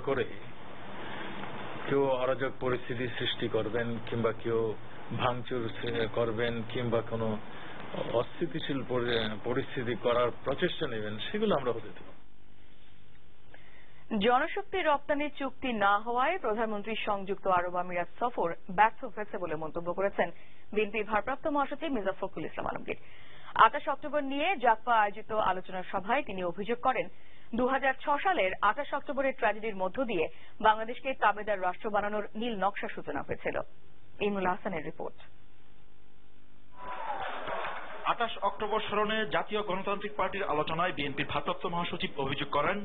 করে কেউ অরাজক পরিস্থিতি সৃষ্টি করবেন কিংবা কেউ ভাঙচুর করবেন কিংবা কোনো অস্থিতিশীল পরিস্থিতি করার প্রচেষ্টা নেবেন, সেগুলো আমরা হতে দেব। জনশক্তি রপ্তানি চুক্তি না হওয়ায় প্রধানমন্ত্রীর সংযুক্ত আরব আমিরাত সফর ব্যর্থ হয়েছে বলে মন্তব্য করেছেন বিএনপির ভারপ্রাপ্ত মহাসচিব মির্জা ফখরুল ইসলাম আলমগীর। 28 অক্টোবর নিয়ে জাকপা আয়োজিত আলোচনা সভায় তিনি অভিযোগ করেন 2006 সালের 28 অক্টোবরের ট্র্যাজেডির মধ্য দিয়ে বাংলাদেশকে তাবেদার রাষ্ট্র বানানোর নীল নকশা সূচনা হয়েছিল। ইমরুল হাসানের রিপোর্ট। 28 অক্টোবর স্মরণে জাতীয় গণতান্ত্রিক পার্টির আলোচনায় বিএনপির ভারপ্রাপ্ত মহাসচিব অভিযোগ করেন,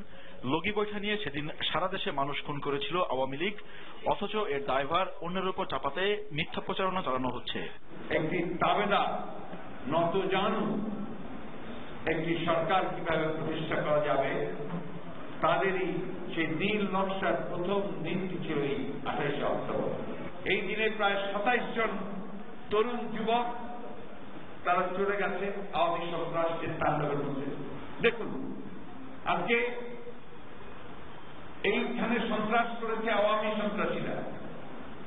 লগি বৈঠা নিয়ে সেদিন সারা দেশে মানুষ খুন করেছিল আওয়ামী লীগ, অথচ এর দায়ভার অন্যের উপর চাপাতে মিথ্যা প্রচারণা চালানো হচ্ছে। একটি তাবেদার নতজানু একটি সরকার কিভাবে প্রতিষ্ঠা করা যাবে, তাদেরই সেই নীল নকশার প্রথম দিনটি ছিল এই 28 অক্টোবর। এই দিনে প্রায় 27 জন তরুণ যুবক তারা চলে গেছে আওয়ামী সন্ত্রাসের তাণ্ডবের মধ্যে। দেখুন, আজকে এইখানে সন্ত্রাস করেছে আওয়ামী সন্ত্রাসীরা,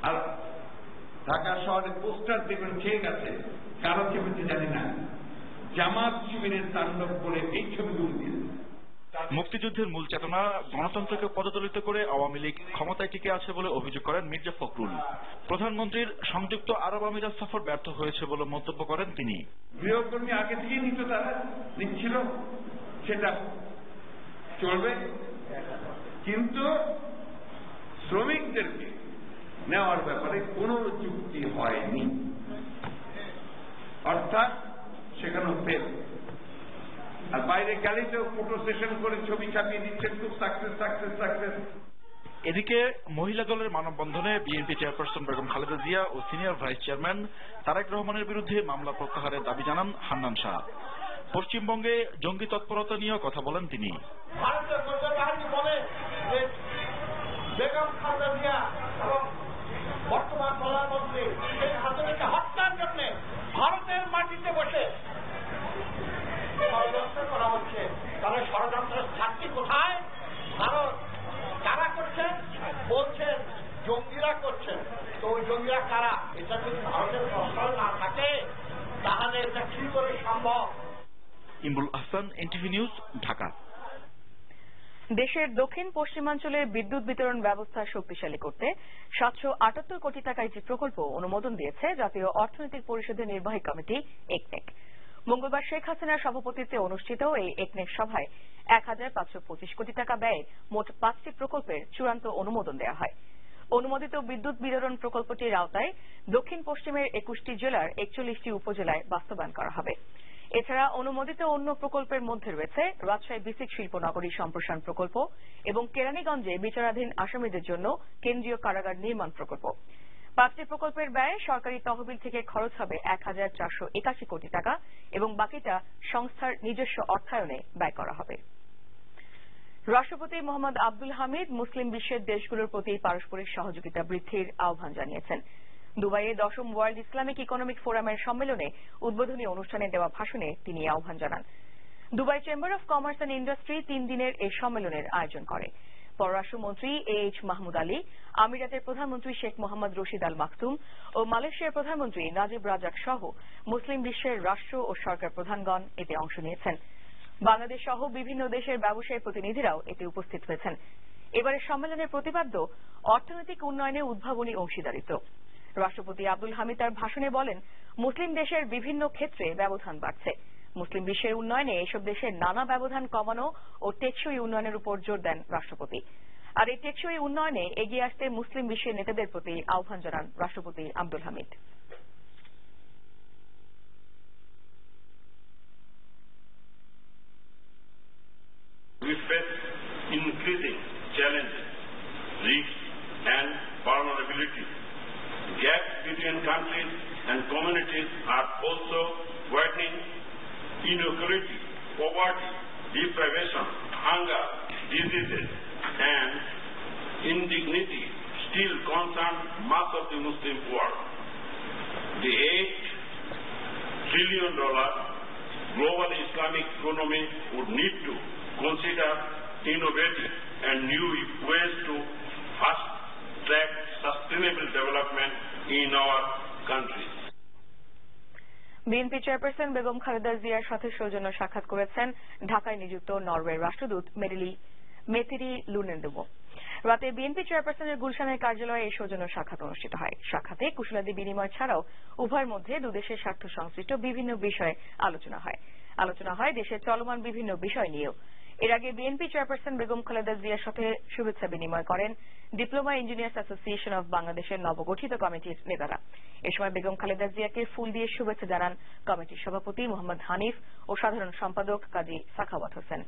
আর ঢাকা শহরে পোস্টার দেখবেন খেয়ে গেছে, কারো ছবিতে জানি না, জামাত শিবিরের তাণ্ডব করে এই ছবিগুলো দিয়ে। মুক্তিযুদ্ধের মূল চেতনা গণতন্ত্রকে পদদলিত করে আওয়ামী লীগ ক্ষমতায় টিকে আছে বলে অভিযোগ করেন মির্জা ফখরুল। প্রধানমন্ত্রীর সংযুক্ত আরব আমিরাত সফর ব্যর্থ হয়েছে বলে মন্তব্য করেন তিনি। গৃহকর্মী আগে থেকেই নিত, তারা নিচ্ছিল, সেটা চলবে, কিন্তু শ্রমিকদেরকে নেওয়ার ব্যাপারে কোনো চুক্তি হয়নি, অর্থাৎ সেখানে ফেল। আর বাইরে গেলেই তো ফটো সেশন করে ছবি ছাপিয়ে দিচ্ছেন, খুব সাকসেস। এদিকে মহিলা দলের মানববন্ধনে বিএনপি চেয়ারপারসন বেগম খালেদা জিয়া ও সিনিয়র ভাইস চেয়ারম্যান তারেক রহমানের বিরুদ্ধে মামলা প্রত্যাহারের দাবি জানান হান্নান শাহ। পশ্চিমবঙ্গে জঙ্গি তৎপরতা নিয়েও কথা বলেন তিনি। ভারতের বাহিনী বলে যে বেগম খালেদা জিয়া এবং বর্তমান প্রধানমন্ত্রী শেখ হাসিনাকে হত্যার জন্য ভারতের মাটিতে বসে ষড়যন্ত্র করা হচ্ছে। তাহলে ষড়যন্ত্রের ছাত্রী কোথায়? ভারত কারা করছেন? বলছেন জঙ্গিরা করছেন। তো ওই জঙ্গিরা কারা? এটা যদি ভারতের প্রশ্রয় না থাকে তাহলে এটা কি করে সম্ভব? Imrul Hasan, NTV news, Dhaka. দেশের দক্ষিণ পশ্চিমাঞ্চলের বিদ্যুৎ বিতরণ ব্যবস্থা শক্তিশালী করতে 778 কোটি টাকার একটি প্রকল্প অনুমোদন দিয়েছে জাতীয় অর্থনৈতিক পরিষদের নির্বাহী কমিটি একনেক। মঙ্গলবার শেখ হাসিনার সভাপতিত্বে অনুষ্ঠিত এই একনেক সভায় 1525 কোটি টাকা ব্যয়ে মোট 5টি প্রকল্পের চূড়ান্ত অনুমোদন দেওয়া হয়। অনুমোদিত বিদ্যুৎ বিতরণ প্রকল্পটির আওতায় দক্ষিণ পশ্চিমের 21টি জেলার 41টি উপজেলায় বাস্তবায়ন করা হবে। এছাড়া অনুমোদিত অন্য প্রকল্পের মধ্যে রয়েছে রাজশাহী বিসিক শিল্পনগরী সম্প্রসারণ প্রকল্প এবং কেরানীগঞ্জে বিচারাধীন আসামিদের জন্য কেন্দ্রীয় কারাগার নির্মাণ প্রকল্প। 5টি প্রকল্পের ব্যয়ে সরকারি তহবিল থেকে খরচ হবে 1481 কোটি টাকা এবং বাকিটা সংস্থার নিজস্ব অর্থায়নে ব্যয় করা হবে। রাষ্ট্রপতি মোহাম্মদ আব্দুল হামিদ মুসলিম বিশ্বের দেশগুলোর প্রতি পারস্পরিক সহযোগিতা বৃদ্ধির আহ্বান জানিয়েছেন। দুবাইয়ে 10ম ওয়ার্ল্ড ইসলামিক ইকোনমিক ফোরামের সম্মেলনে উদ্বোধনী অনুষ্ঠানে দেওয়া ভাষণে তিনি এই আহ্বান জানান। Dubai chamber of commerce and industry 3 দিনের এই সম্মেলনের আয়োজন করে। পররাষ্ট্রমন্ত্রী AH মাহমুদ আলী, আমিরাতের প্রধানমন্ত্রী শেখ মোহাম্মদ রশিদ আল মাকতুম ও মালয়েশিয়ার প্রধানমন্ত্রী নাজিব রাজাক সহ মুসলিম বিশ্বের রাষ্ট্র ও সরকার প্রধানগণ এতে অংশ নিয়েছেন। বাংলাদেশ সহ বিভিন্ন দেশের ব্যবসায়ী প্রতিনিধিরাও এতে উপস্থিত হয়েছেন। এবারের সম্মেলনের প্রতিপাদ্য অর্থনৈতিক উন্নয়নে উদ্ভাবনী অংশীদারিত্ব। রাষ্ট্রপতি আব্দুল হামিদ তার ভাষণে বলেন, মুসলিম দেশের বিভিন্ন ক্ষেত্রে ব্যবধান বাড়ছে। মুসলিম বিশ্বের উন্নয়নে এসব দেশের নানা ব্যবধান কমানো ও টেকসই উন্নয়নের উপর জোর দেন রাষ্ট্রপতি। আর এই টেকসই উন্নয়নে এগিয়ে আসতে মুসলিম বিশ্বের নেতাদের প্রতি আহ্বান জানান রাষ্ট্রপতি Abdul Hamid. We face increasing challenges, risks and vulnerability. Gaps between countries and communities are also widening. Inequality, poverty, deprivation, hunger, diseases and indignity still concern much of the Muslim world. The $8 trillion global Islamic economy would need to consider innovative and new ways to BNP chairperson Begum Khaleda জিয়ার সাথে সৌজন্য সাক্ষাৎ করেছেন ঢাকায় নিযুক্ত নরওয়ের রাষ্ট্রদূত মেথিরি লুনেন্ডুমো। রাতে বিএনপি চেয়ারপারসনের গুলশানের কার্যালয়ে এই সৌজন্য সাক্ষাৎ অনুষ্ঠিত হয়। সাক্ষাতে কুশলাদি বিনিময় ছাড়াও উভয়ের মধ্যে দুদেশের স্বার্থ সংশ্লিষ্ট বিভিন্ন বিষয়ে আলোচনা হয় দেশের চলমান বিভিন্ন বিষয় নিয়েও। এর আগে বিএনপি চেয়ারপারসন বেগম খালেদা জিয়ার সাথে শুভেচ্ছা বিনিময় করেন ডিপ্লোমা ইঞ্জিনিয়ার্স অ্যাসোসিয়েশন অব বাংলাদেশের নবগঠিত কমিটির নেতারা। এ সময় বেগম খালেদা জিয়াকে ফুল দিয়ে শুভেচ্ছা জানান কমিটির সভাপতি মোহাম্মদ হানিফ ও সাধারণ সম্পাদক কাজী সাখাওয়াত হোসেন।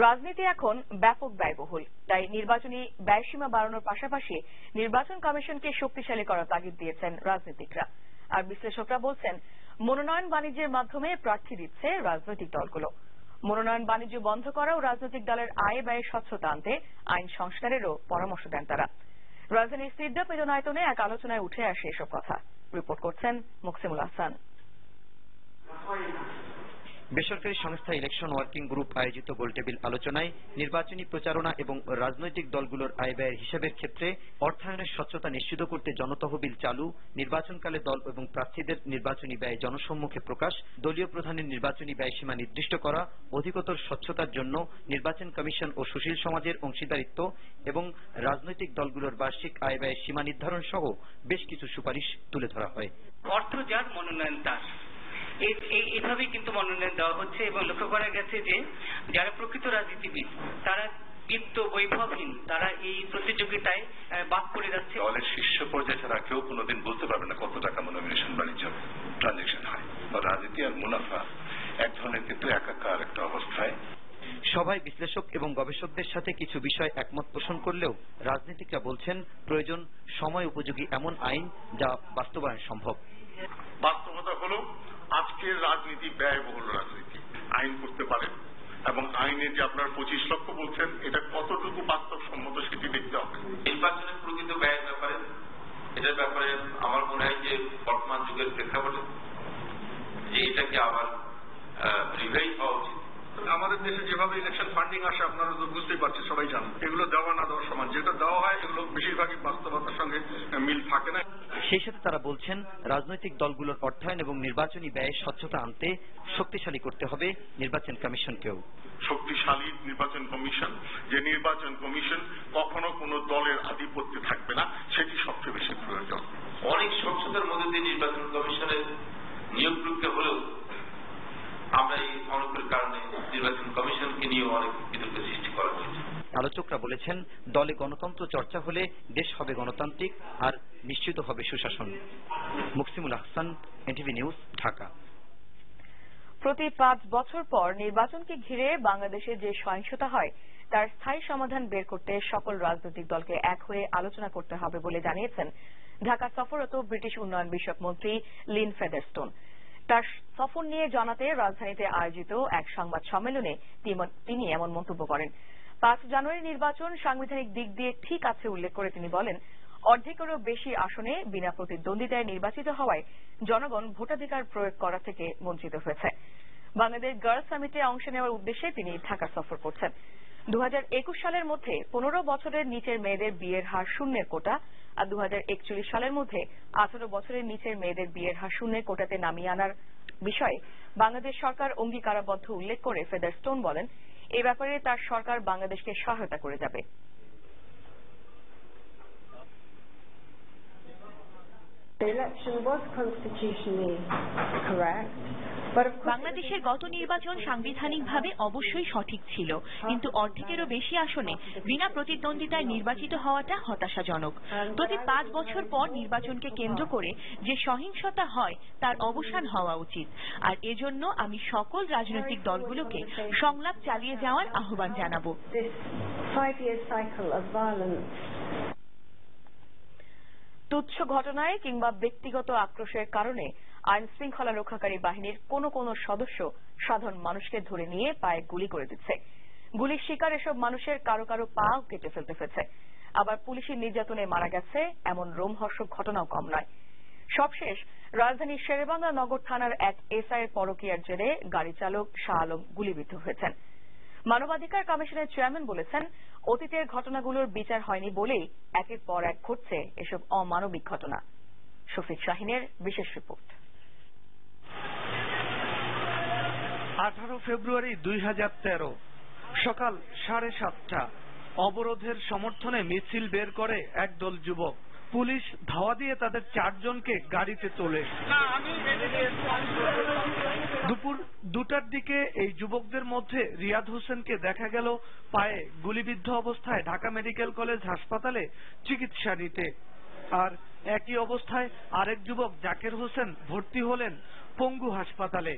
রাজনীতি এখন ব্যাপক ব্যয়বহুল, তাই নির্বাচনী ব্যয়সীমা বাড়ানোর পাশাপাশি নির্বাচন কমিশনকে শক্তিশালী করার তাগিদ দিয়েছেন রাজনীতিকরা। আর বিশ্লেষকরা বলছেন, মনোনয়ন বাণিজ্যের মাধ্যমে প্রার্থী দিচ্ছে রাজনৈতিক দলগুলো। মনোনয়ন বাণিজ্য বন্ধ করা ও রাজনৈতিক দলের আয় ব্যয়ে স্বচ্ছতা আনতে আইন সংস্কারেরও পরামর্শ দেন তারা। রাজধানীর সিডা মিলনায়তনে এক আলোচনায় উঠে আসে এসব কথা। রিপোর্ট করছেন মুকসিমুল হাসান। বেসরকারি সংস্থা ইলেকশন ওয়ার্কিং গ্রুপ আয়োজিত গোলটেবিল আলোচনায় নির্বাচনী প্রচারণা এবং রাজনৈতিক দলগুলোর আয় ব্যয়ের হিসাবের ক্ষেত্রে অর্থায়নের স্বচ্ছতা নিশ্চিত করতে জনতহবিল চালু, নির্বাচনকালে দল এবং প্রার্থীদের নির্বাচনী ব্যয় জনসম্মুখে প্রকাশ, দলীয় প্রধানের নির্বাচনী ব্যয়সীমা নির্দিষ্ট করা, অধিকতর স্বচ্ছতার জন্য নির্বাচন কমিশন ও সুশীল সমাজের অংশীদারিত্ব এবং রাজনৈতিক দলগুলোর বার্ষিক আয় ব্যয়ের সীমা নির্ধারণ সহ বেশ কিছু সুপারিশ তুলে ধরা হয়। অর্থ যার মনোনয়ন তার, এইভাবেই কিন্তু মনোনয়ন দেওয়া হচ্ছে এবং লক্ষ্য করা গেছে যে যারা প্রকৃত রাজনীতিবিদ তারা বিত্ত বৈভবহীন, তারা এই প্রতিযোগিতায় বাদ পড়ে যাচ্ছে। দলের শীর্ষ পর্যায়ে ছাড়া কেউ কোনোদিন বলতে পারবে না কত টাকা নমিনেশন বাণিজ্য ট্রানজেকশন হয়। রাজনীতি আর মুনাফা এক ধরনের কিন্তু একাকার একটা অবস্থায়। সভায় বিশ্লেষক এবং গবেষকদের সাথে কিছু বিষয় একমত পোষণ করলেও রাজনীতিকরা বলছেন প্রয়োজন সময় উপযোগী এমন আইন যা বাস্তবায়ন সম্ভব। বাস্তবতা হলো আজকের রাজনীতি ব্যয়বহুল রাজনীতি। আইন করতে পারেন এবং আইনে যে আপনার 25 লক্ষ বলছেন এটা কতটুকু বাস্তবসম্মত সেটি দেখতে হবে। নির্বাচনের প্রকৃত ব্যয়ের ব্যাপারে এটার ব্যাপারে আমার মনে হয় যে বর্তমান যুগের প্রেক্ষাপটে যে এটাকে আবার রিভাইজ হওয়া উচিত। আমাদের দেশে যেভাবে ইলেকশন ফান্ডিং আসে আপনারা তো বুঝতেই পারছেন, সবাই জানেন এগুলো দেওয়া না দেওয়ার সমান। যেটা দেওয়া হয় এগুলো বেশিরভাগই বাস্তবতার সঙ্গে মিল থাকে না। সেই সাথে তারা বলছেন রাজনৈতিক দলগুলোর অর্থায়ন এবং নির্বাচনী ব্যয়ে স্বচ্ছতা আনতে শক্তিশালী করতে হবে নির্বাচন কমিশনকেও। শক্তিশালী নির্বাচন কমিশন, যে নির্বাচন কমিশন কখনো কোনো দলের আধিপত্যে থাকবে না, সেটি সবচেয়ে বেশি প্রয়োজন। অনেক স্বচ্ছতার মধ্যে দিয়ে নির্বাচন কমিশনের নিয়োগ প্রক্রিয়া হলেও আমরা এই অনেকের কারণে নির্বাচন কমিশনকে নিয়ে অনেক বিতর্ক সৃষ্টি করা হয়েছে। আলোচকরা বলেছেন দলে গণতন্ত্র চর্চা হলে দেশ হবে গণতান্ত্রিক আর নিশ্চিত হবে সুশাসন। Muksimul Hasan, NTV news, Dhaka. প্রতি 5 বছর পর নির্বাচনকে ঘিরে বাংলাদেশে যে সহিংসতা হয় তার স্থায়ী সমাধান বের করতে সকল রাজনৈতিক দলকে এক হয়ে আলোচনা করতে হবে বলে জানিয়েছেন ঢাকা সফররত ব্রিটিশ উন্নয়ন বিষয়ক মন্ত্রী লিন ফেদারস্টোন। তার সফর নিয়ে জানাতে রাজধানীতে আয়োজিত এক সংবাদ সম্মেলনে তিনি এমন মন্তব্য করেন। 5 জানুয়ারি নির্বাচন সাংবিধানিক দিক দিয়ে ঠিক আছে উল্লেখ করে তিনি বলেন, অর্ধেকেরও বেশি আসনে বিনা প্রতিদ্বন্দ্বিতায় নির্বাচিত হওয়ায় জনগণ ভোটাধিকার প্রয়োগ করা থেকে বঞ্চিত হয়েছে। বাংলাদেশ গার্লস সামিটে অংশ নেওয়ার উদ্দেশ্যে তিনি ঢাকা সফর করছেন। 2021 সালের মধ্যে 15 বছরের নিচের মেয়েদের বিয়ের হার শূন্যের কোটা আর 2041 সালের মধ্যে 18 বছরের নিচের মেয়েদের বিয়ের হার শূন্যের কোটাতে নামিয়ে আনার বিষয়ে বাংলাদেশ সরকার অঙ্গীকারাবদ্ধ উল্লেখ করে ফেদারস্টোন বলেন, এ ব্যাপারে তার সরকার বাংলাদেশকে সহায়তা করে যাবে। The election was constitutionally correct. বাংলাদেশের গত নির্বাচন সাংবিধানিকভাবে অবশ্যই সঠিক ছিল, কিন্তু অর্ধেকেরও বেশি আসনে বিনা প্রতিদ্বন্দ্বিতায় নির্বাচিত হওয়াটা হতাশাজনক। প্রতি 5 বছর পর নির্বাচনকে কেন্দ্র করে যে সহিংসতা হয় তার অবসান হওয়া উচিত, আর এজন্য আমি সকল রাজনৈতিক দলগুলোকে সংলাপ চালিয়ে যাওয়ার আহ্বান জানাবো। তুচ্ছ ঘটনায় কিংবা ব্যক্তিগত আক্রোশের কারণে আইন শৃঙ্খলা রক্ষাকারী বাহিনীর কোন সদস্য সাধারণ মানুষকে ধরে নিয়ে পায়ে গুলি করে দিচ্ছে। গুলির শিকার এসব মানুষের কারো কারো পাও কেটে ফেলতে হয়েছে। আবার পুলিশের নির্যাতনে মারা গেছে এমন রোমহর্ষক ঘটনাও কম নয়। সবশেষ রাজধানীর শেরেবাংলা নগর থানার এক এসআই এর পরকীয়ার জেরে গাড়ি চালক শাহ আলম গুলিবিদ্ধ হয়েছেন। মানবাধিকার কমিশনের চেয়ারম্যান বলেছেন, অতীতের ঘটনাগুলোর বিচার হয়নি বলেই একের পর এক ঘটছে এসব অমানবিক ঘটনা। শফিক শাহিনের বিশেষ রিপোর্ট। 18 ফেব্রুয়ারি 2013 সকাল 7:30 অবরোধের সমর্থনে মিছিল বের করে একদল যুবক। পুলিশ ধাওয়া দিয়ে তাদের 4 জনকে গাড়িতে তোলে। দুপুর 2টার দিকে এই যুবকদের মধ্যে রিয়াদ হোসেনকে দেখা গেল পায়ে গুলিবিদ্ধ অবস্থায় ঢাকা মেডিকেল কলেজ হাসপাতালে চিকিৎসা নিতে। আর একই অবস্থায় আরেক যুবক জাকের হোসেন ভর্তি হলেন পঙ্গু হাসপাতালে।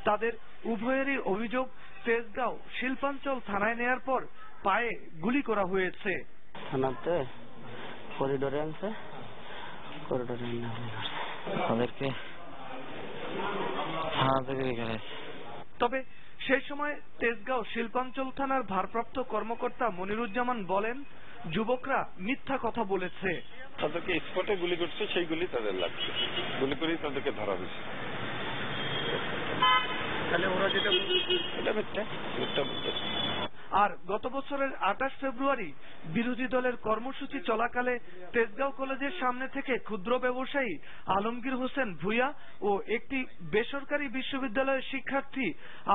তাদের উভয়েরই অভিযোগ, তেজগাঁও শিল্পাঞ্চল থানায় নেয়ার পর পায়ে গুলি করা হয়েছে। থানাতে করিডোরে আনছে, করিডোরে তাদেরকে থানা থেকে রেখে। তবে সেই সময় তেজগাঁও শিল্পাঞ্চল থানার ভারপ্রাপ্ত কর্মকর্তা মনিরুজ্জামান বলেন, যুবকরা মিথ্যা কথা বলেছে। তাদেরকে স্পটে গুলি করছে, সেই গুলি তাদের লাগছে, গুলি করেই তাদেরকে ধরা হয়েছে। তাহলে ওরা যেটা এটা মিথ্যা বলছে। আর গত বছরের 28 ফেব্রুয়ারি বিরোধী দলের কর্মসূচি চলাকালে তেজগাঁও কলেজের সামনে থেকে ক্ষুদ্র ব্যবসায়ী আলমগীর হোসেন ভুইয়া ও একটি বেসরকারি বিশ্ববিদ্যালয়ের শিক্ষার্থী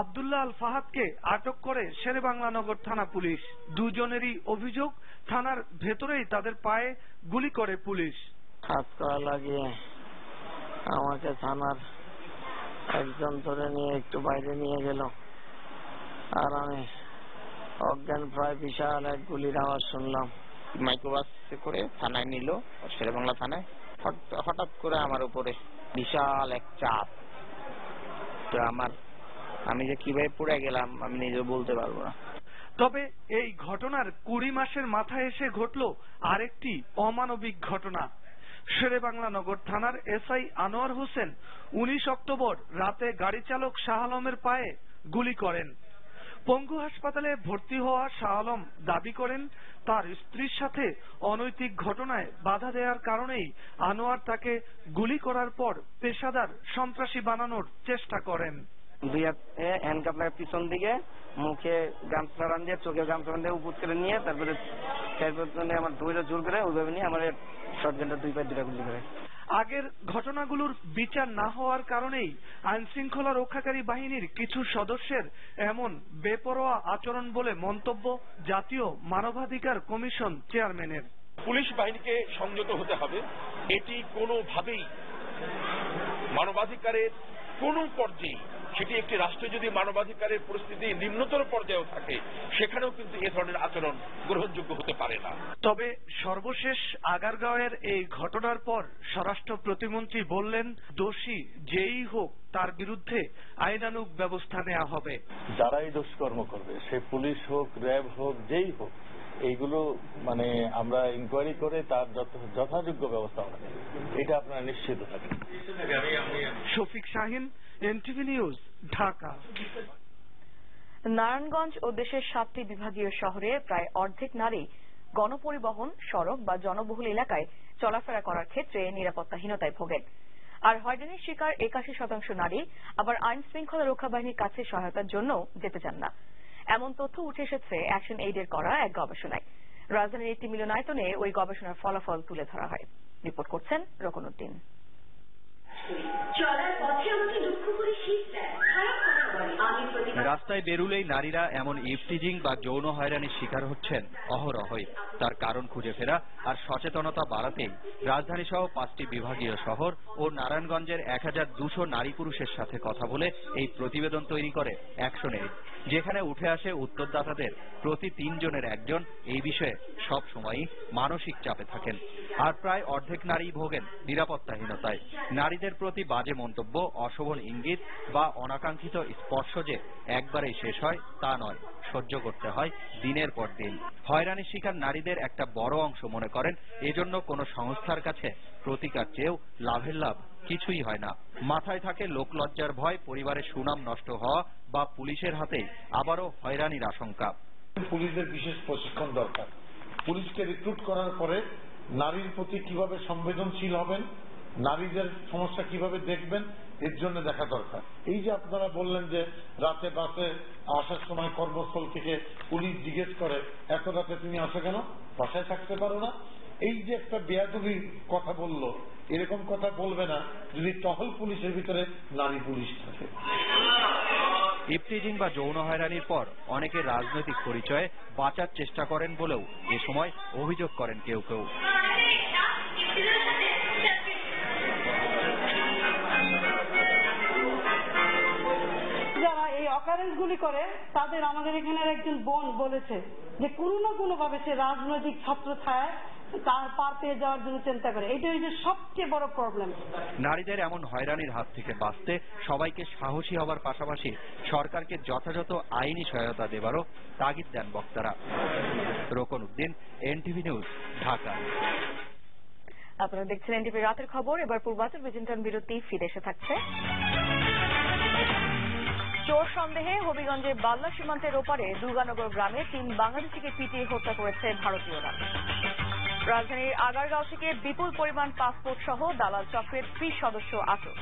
আব্দুল্লাহ আল ফাহাদকে আটক করে শেরেবাংলানগর থানা পুলিশ। দুজনেরই অভিযোগ, থানার ভেতরেই তাদের পায়ে গুলি করে পুলিশ। হাত করা লাগিয়ে আমাকে থানার একজন ধরে নিয়ে একটু বাইরে নিয়ে গেল, আর আমি অজ্ঞান প্রায় বিশাল এক গুলির আওয়াজ শুনলাম। মাইক্রোবাসে করে থানায় নিল, শেরেবাংলা থানায়। হঠাৎ করে আমার উপরে বিশাল এক চাপ, তো আমি যে কিভাবে পড়ে গেলাম আমি নিজে বলতে পারবো না। তবে এই ঘটনার 20 মাসের মাথায় এসে ঘটল আরেকটি অমানবিক ঘটনা। শেরেবাংলানগর থানার এসআই আনোয়ার হোসেন 19 অক্টোবর রাতে গাড়ি চালক শাহ আলমের পায়ে গুলি করেন। পঙ্গু হাসপাতালে ভর্তি হওয়া শাহ আলম দাবি করেন, তার স্ত্রীর সাথে অনৈতিক ঘটনায় বাধা দেওয়ার কারণেই আনোয়ার তাকে গুলি করার পর পেশাদার সন্ত্রাসী বানানোর চেষ্টা করেন। দুই হাতে হ্যান্ডকাপ লাগে পিছন দিকে, মুখে গামছা বাঁধিয়ে, চোখে গামছা বাঁধিয়ে উপর করে নিয়ে, তারপরে আমার দুইটা জোর করে ওইভাবে নিয়ে আমার শটগানটা 2 পায়ে 2টা গুলি করে। আগের ঘটনাগুলোর বিচার না হওয়ার কারণেই আইন শৃঙ্খলা রক্ষাকারী বাহিনীর কিছু সদস্যের এমন বেপরোয়া আচরণ বলে মন্তব্য জাতীয় মানবাধিকার কমিশন চেয়ারম্যানের। পুলিশ বাহিনীকে সংযত হতে হবে। এটি কোনোভাবেই মানবাধিকারের কোন পর্যায়ে, সেটি একটি রাষ্ট্রে যদি মানবাধিকারের পরিস্থিতি নিম্নতর পর্যায়েও থাকে, সেখানেও কিন্তু এ ধরনের আচরণ গ্রহণযোগ্য হতে পারে না। তবে সর্বশেষ আগারগাঁওয়ের এই ঘটনার পর স্বরাষ্ট্র প্রতিমন্ত্রী বললেন, দোষী যেই হোক তার বিরুদ্ধে আইনানুগ ব্যবস্থা নেওয়া হবে। যারাই দুষ্কর্ম করবে, সে পুলিশ হোক, র্যাব হোক, যেই হোক, এইগুলো আমরা ইনকোয়ারি করে তার যথাযোগ্য ব্যবস্থা হবে, এটা আপনারা নিশ্চিত থাকেন। Shafiq Shahin, NTV news, Dhaka. নারায়ণগঞ্জ ও দেশের 7টি বিভাগীয় শহরে প্রায় অর্ধেক নারী গণপরিবহন, সড়ক বা জনবহুল এলাকায় চলাফেরা করার ক্ষেত্রে নিরাপত্তাহীনতায় ভোগেন। আর হয়রানির শিকার 81% নারী আবার আইন শৃঙ্খলা রক্ষা বাহিনীর কাছে সহায়তার জন্য যেতে চান না। এমন তথ্য উঠে এসেছে অ্যাকশন এইডের করা এক গবেষণায়। রাজধানীর একটি মিলনায়তনে ওই গবেষণার ফলাফল তুলে ধরা হয়। রিপোর্ট করছেন রকনউদ্দিন। রাস্তায় বেরুলেই নারীরা এমন ইফটিজিং বা যৌন হয়রানির শিকার হচ্ছেন অহরহই। তার কারণ খুঁজে ফেরা আর সচেতনতা বাড়াতেই রাজধানী সহ 5টি বিভাগীয় শহর ও নারায়ণগঞ্জের 1200 নারী পুরুষের সাথে কথা বলে এই প্রতিবেদন তৈরি করে অ্যাকশন এইড, যেখানে উঠে আসে উত্তরদাতাদের প্রতি 3 জনের 1 জন এই বিষয়ে সব সময়ই মানসিক চাপে থাকেন। আর প্রায় অর্ধেক নারী ভোগেন নিরাপত্তাহীনতায়। নারীদের প্রতি বাজে মন্তব্য, অশোভন ইঙ্গিত বা অনাকাঙ্ক্ষিত স্পর্শ যে একবারেই শেষ হয় তা নয়, সহ্য করতে হয় দিনের পর দিন। হয়রানির শিকার নারীদের একটা বড় অংশ মনে করেন এজন্য কোনো সংস্থার কাছে প্রতিকার চেয়েও লাভের লাভ কিছুই হয় না। মাথায় থাকে লোকলজ্জার ভয়, পরিবারের সুনাম নষ্ট হওয়া বা পুলিশের হাতে আবারও হয়রানির আশঙ্কা। পুলিশদের বিশেষ প্রশিক্ষণ দরকার। পুলিশকে রিক্রুট করার পরে নারীর প্রতি কিভাবে সংবেদনশীল হবেন নারীদের সমস্যা কিভাবে দেখবেন এর জন্য দেখা দরকার। এই যে আপনারা বললেন যে রাতে বাসে আসার সময় কর্মস্থল থেকে পুলিশ জিজ্ঞেস করে এত রাতে তুমি আসো কেন, বাসায় থাকতে পারো না? এই যে একটা বেয়াদবি কথা বললো, এরকম কথা বলবে না যদি টহল পুলিশের ভিতরে নারী পুলিশ থাকে। ইফটিজিং বা যৌন হয়রানির পর অনেকে রাজনৈতিক পরিচয়ে বাঁচার চেষ্টা করেন বলেও এ সময় অভিযোগ করেন কেউ কেউ। যারা এই অকারেন্স গুলি করে তাদের আমাদের এখানের একজন বোন বলেছে যে কোনো না কোনো ভাবে সে রাজনৈতিক ছাত্র ছায় তার পার পেয়ে যাওয়ার জন্য চিন্তা করে। এটাই যে সবচেয়ে বড় প্রবলেম। নারীদের এমন হয়রানির হাত থেকে বাঁচতে সবাইকে সাহসী হবার পাশাপাশি সরকারকে যথাযথ আইনি সহায়তা দেবারও তাগিদ দেন বক্তারা। রোকন উদ্দিন, এনটিভি নিউজ, ঢাকা। আপনারা দেখছেন এনটিভি রাতের খবর। এবার পূর্বাচল বিচিন্তন বিরতি, ফিরে এসে থাকছে। চোর সন্দেহে হবিগঞ্জের বাল্লা সীমান্তের ওপারে দুর্গানগর গ্রামে 3 বাংলাদেশিকে পিটিয়ে হত্যা করেছে ভারতীয়রা। রাজধানীর আগারগাঁও থেকে বিপুল পরিমাণ পাসপোর্ট সহ দালাল চক্রের 30 সদস্য আটক।